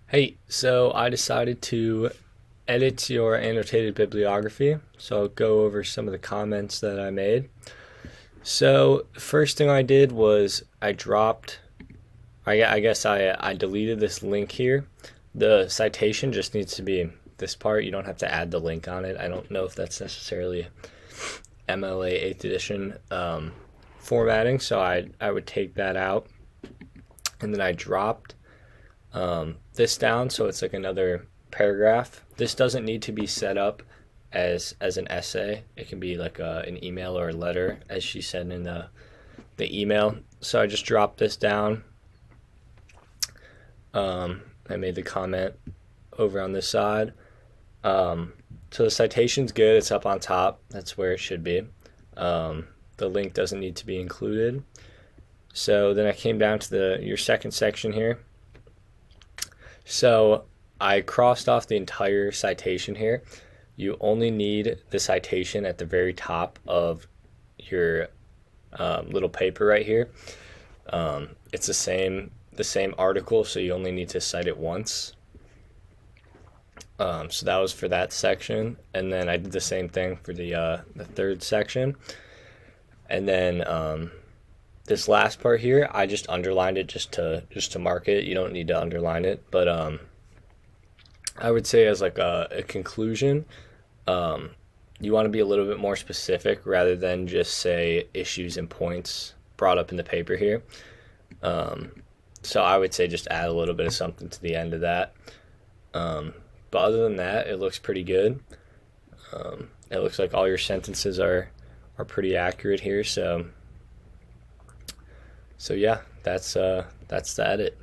Hey, so I decided to edit your annotated bibliography. So I'll go over some of the comments that I made. So the first thing I did was I guess I deleted this link here. The citation just needs to be this part. You don't have to add the link on it. I don't know if that's necessarily MLA 8th edition formatting. So I would take that out. And then I dropped this down so it's like another paragraph. This doesn't need to be set up as an essay. It can be like an email or a letter, as she said in the email. So I just dropped this down. I made the comment over on this side. So the citation's good. It's up on top. That's where it should be. The link doesn't need to be included. So then I came down to your second section here. So I crossed off the entire citation here. You only need the citation at the very top of your little paper right here. It's the same article, so you only need to cite it once. So that was for that section, and then I did the same thing for the third section, and then this last part here, I just underlined it just to mark it. You don't need to underline it, but I would say as like a conclusion, you want to be a little bit more specific rather than just say issues and points brought up in the paper here. So I would say just add a little bit of something to the end of that. But other than that, it looks pretty good. It looks like all your sentences are pretty accurate here. So yeah, that's the edit.